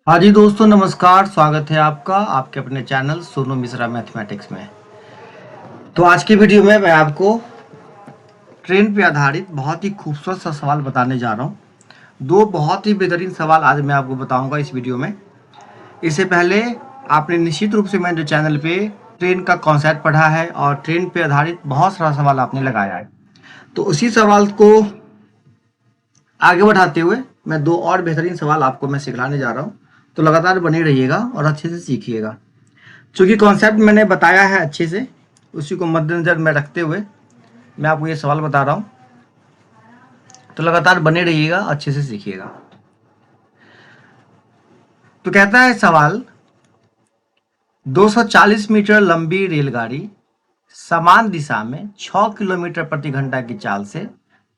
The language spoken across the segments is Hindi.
हाँ जी दोस्तों, नमस्कार। स्वागत है आपका आपके अपने चैनल सोनू मिश्रा मैथमेटिक्स में। तो आज की वीडियो में मैं आपको ट्रेन पे आधारित बहुत ही खूबसूरत सा सवाल बताने जा रहा हूँ। दो बहुत ही बेहतरीन सवाल आज मैं आपको बताऊंगा इस वीडियो में। इससे पहले आपने निश्चित रूप से मेरे चैनल पे ट्रेन का कॉन्सेप्ट पढ़ा है और ट्रेन पे आधारित बहुत सारा सवाल आपने लगाया है। तो उसी सवाल को आगे बढ़ाते हुए मैं दो और बेहतरीन सवाल आपको मैं सिखलाने जा रहा हूँ। तो लगातार बने रहिएगा और अच्छे से सीखिएगा। चूंकि कॉन्सेप्ट मैंने बताया है अच्छे से, उसी को मद्देनजर में रखते हुए मैं आपको ये सवाल बता रहा हूँ। तो लगातार बने रहिएगा, अच्छे से सीखिएगा। तो कहता है सवाल, 240 मीटर लंबी रेलगाड़ी समान दिशा में 6 किलोमीटर प्रति घंटा की चाल से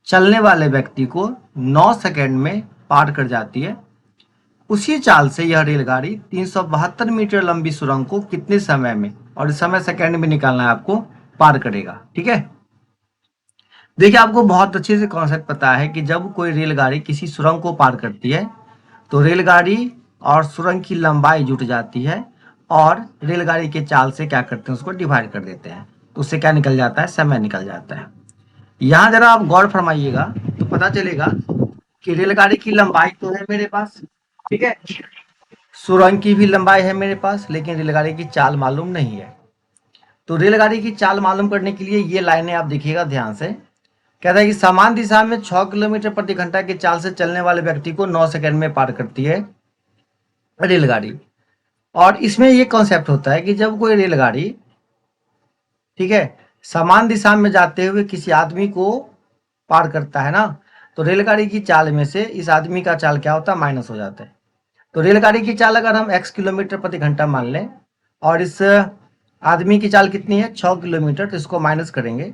चलने वाले व्यक्ति को 9 सेकंड में पार कर जाती है। उसी चाल से यह रेलगाड़ी 372 मीटर लंबी सुरंग को कितने समय में, और इस समय सेकंड में निकालना है आपको, पार करेगा। ठीक है, देखिए आपको बहुत अच्छे से कॉन्सेप्ट पता है कि जब कोई रेलगाड़ी किसी सुरंग को पार करती है तो रेलगाड़ी और सुरंग की लंबाई जुट जाती है और रेलगाड़ी के चाल से क्या करते हैं, उसको डिवाइड कर देते हैं। तो उससे क्या निकल जाता है, समय निकल जाता है। यहाँ जरा आप गौर फरमाइएगा तो पता चलेगा कि रेलगाड़ी की लंबाई तो है मेरे पास, ठीक है, सुरंग की भी लंबाई है मेरे पास, लेकिन रेलगाड़ी की चाल मालूम नहीं है। तो रेलगाड़ी की चाल मालूम करने के लिए ये लाइनें आप देखिएगा ध्यान से। कहता है कि समान दिशा में 6 किलोमीटर प्रति घंटा की चाल से चलने वाले व्यक्ति को 9 सेकंड में पार करती है रेलगाड़ी। और इसमें ये कॉन्सेप्ट होता है कि जब कोई रेलगाड़ी, ठीक है, समान दिशा में जाते हुए किसी आदमी को पार करता है ना, तो रेलगाड़ी की चाल में से इस आदमी का चाल क्या होता है, माइनस हो जाता है। तो रेलगाड़ी की चाल अगर हम x किलोमीटर प्रति घंटा मान लें और इस आदमी की चाल कितनी है, 6 किलोमीटर, तो इसको माइनस करेंगे।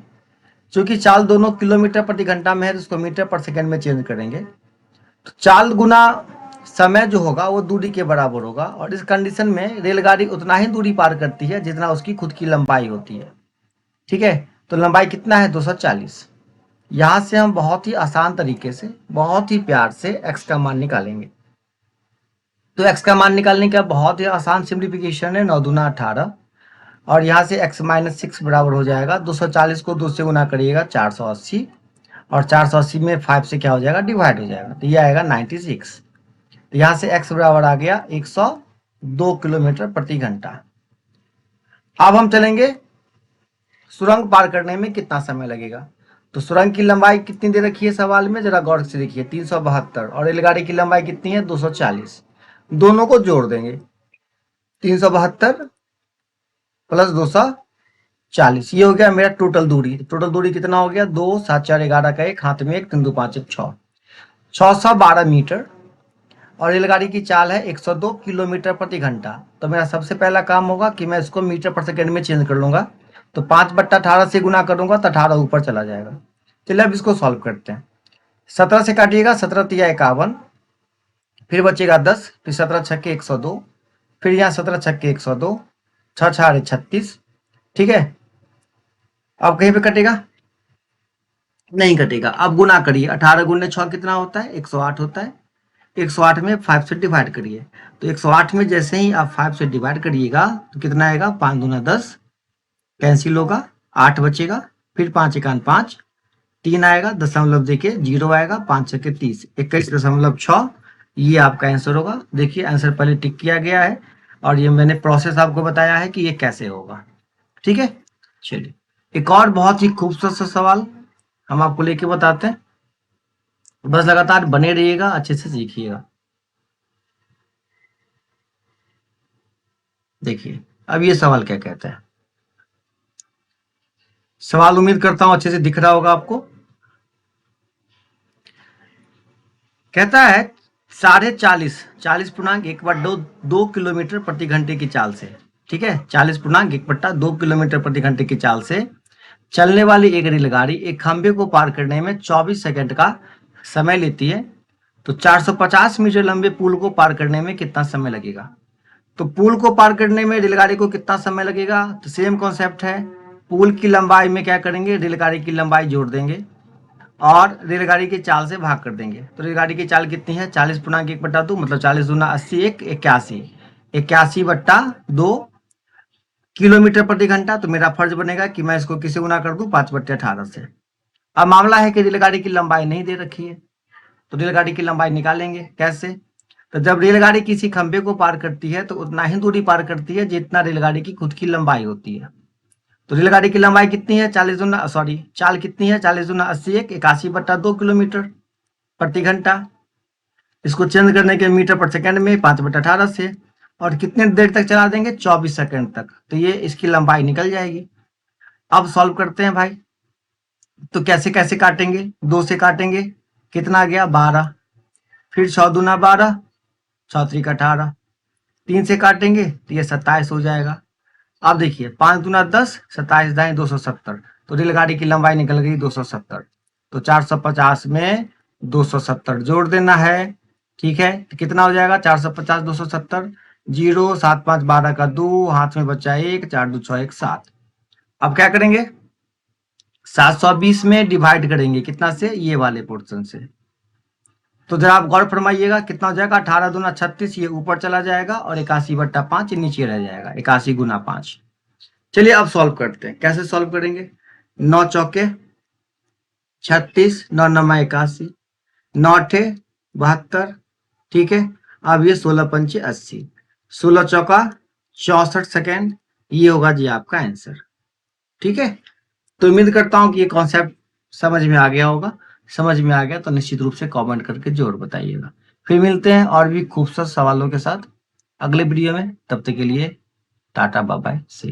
चूंकि चाल दोनों किलोमीटर प्रति घंटा में है तो इसको मीटर पर सेकंड में चेंज करेंगे। तो चाल गुना समय जो होगा वो दूरी के बराबर होगा, और इस कंडीशन में रेलगाड़ी उतना ही दूरी पार करती है जितना उसकी खुद की लंबाई होती है। ठीक है, तो लंबाई कितना है, 240। यहां से हम बहुत ही आसान तरीके से, बहुत ही प्यार से x का मान निकालेंगे। तो x का मान निकालने का बहुत ही आसान सिंप्लीफिकेशन है, 9 दूना 18, और यहाँ से x माइनस 6 बराबर हो जाएगा 240 को 2 से गुना करिएगा 480, और 480 में 5 से क्या हो जाएगा, डिवाइड हो जाएगा, तो ये आएगा 96। तो यहाँ से x बराबर आ गया 102 किलोमीटर प्रति घंटा। अब हम चलेंगे सुरंग पार करने में कितना समय लगेगा। तो सुरंग की लंबाई कितनी दे रखी है सवाल में, जरा गौर से देखिए, 372, और रेलगाड़ी की लंबाई कितनी है, 240। दोनों को जोड़ देंगे, 372 प्लस 240, ये हो गया मेरा टोटल दूरी। टोटल दूरी कितना हो गया, 2 7 4 11 का 1, हाथ में 1, 3 2 5 1 6, 612 मीटर। और रेलगाड़ी की चाल है 102 किलोमीटर प्रति घंटा। तो मेरा सबसे पहला काम होगा कि मैं इसको मीटर पर सेकंड में चेंज कर लूंगा। तो 5/18 से गुना करूंगा तो 18 ऊपर चला जाएगा। चलिए अब इसको सॉल्व करते हैं। 17 से काटिएगा, 17 तिया 51, फिर बचेगा 10, फिर 17 छक्के 102, फिर यहाँ 17 छक्के 102, 6 6 36। ठीक है, अब कहीं पे कटेगा, नहीं कटेगा। अब गुना करिए, 18 गुने 6 कितना होता है, 108 होता है। 108 में 5 से डिवाइड करिए, तो 108 में जैसे ही आप 5 से डिवाइड करिएगा तो कितना आएगा, 5 दूना 10, कैंसिल होगा, 8 बचेगा, फिर 5 एकान 5, 3 आएगा, दशमलव देखिए 0 आएगा, 5 छक्के 30, 21.6। ये आपका आंसर होगा। देखिए आंसर पहले टिक किया गया है और ये मैंने प्रोसेस आपको बताया है कि ये कैसे होगा। ठीक है, चलिए एक और बहुत ही खूबसूरत सा सवाल हम आपको लेके बताते हैं। बस लगातार बने रहिएगा, अच्छे से सीखिएगा। देखिए अब ये सवाल क्या कहता है। सवाल उम्मीद करता हूं अच्छे से दिख रहा होगा आपको। कहता है 40.5 40.1/2 किलोमीटर प्रति घंटे की चाल से, ठीक है, 40.1/2 किलोमीटर प्रति घंटे की चाल से चलने वाली एक रेलगाड़ी एक खंभे को पार करने में 24 सेकंड का समय लेती है। तो 450 मीटर लंबे पुल को पार करने में कितना समय लगेगा। तो पुल को पार करने में रेलगाड़ी को कितना समय लगेगा, तो सेम कॉन्सेप्ट है। पुल की लंबाई में क्या करेंगे, रेलगाड़ी की लंबाई जोड़ देंगे, और रेलगाड़ी की चाल से भाग कर देंगे। तो रेलगाड़ी की चाल कितनी है, 40/1/2, मतलब 40 दूना 80, 81, 81/2 किलोमीटर प्रति घंटा। तो मेरा फर्ज बनेगा कि मैं इसको किसे गुना कर दूं, 5/18 से। अब मामला है कि रेलगाड़ी की लंबाई नहीं दे रखी है, तो रेलगाड़ी की लंबाई निकालेंगे कैसे। तो जब रेलगाड़ी किसी खंभे को पार करती है तो उतना ही दूरी पार करती है जितना रेलगाड़ी की खुद की लंबाई होती है। तो रेलगाड़ी की लंबाई कितनी है, 40 दूना चाल कितनी है, 40 दूना 80, 81/2 किलोमीटर प्रति घंटा। इसको चेंज करने के मीटर पर सेकंड में 5/18 से, और कितने देर तक चला देंगे, 24 सेकंड तक। तो ये इसकी लंबाई निकल जाएगी। अब सॉल्व करते हैं भाई। तो कैसे कैसे काटेंगे, 2 से काटेंगे, कितना आ गया 12, फिर 6 दूना 12, 6 त्रिक 18, 3 से काटेंगे तो ये 27 हो जाएगा। अब देखिए 5 दूना 10, 27 दाएं 270, तो रेलगाड़ी की लंबाई निकल गई 270। तो 450 में 270 जोड़ देना है, ठीक है। तो कितना हो जाएगा, 450 270, 0 7 5 12 का 2, हाथ में बचा 1, 4 2 6 1 7। अब क्या करेंगे, 720 में डिवाइड करेंगे, कितना से, ये वाले पोर्शन से। तो जरा आप गौर फरमाइएगा कितना हो जाएगा, 18 दूना 36, ये ऊपर चला जाएगा, और 81/5 नीचे रह जाएगा, 81 गुना 5। चलिए अब सॉल्व करते हैं। कैसे सॉल्व करेंगे, 9 चौके 36, 9 नमा 81, 9 अठे 72, ठीक है। अब ये 16 पंचे 80, 16 चौका 64 सेकेंड, ये होगा जी आपका आंसर, ठीक है। तो उम्मीद करता हूं कि ये कॉन्सेप्ट समझ में आ गया होगा। समझ में आ गया तो निश्चित रूप से कमेंट करके जरूर बताइएगा। फिर मिलते हैं और भी खूबसूरत सवालों के साथ अगले वीडियो में। तब तक के लिए टाटा बाय बाय, सी।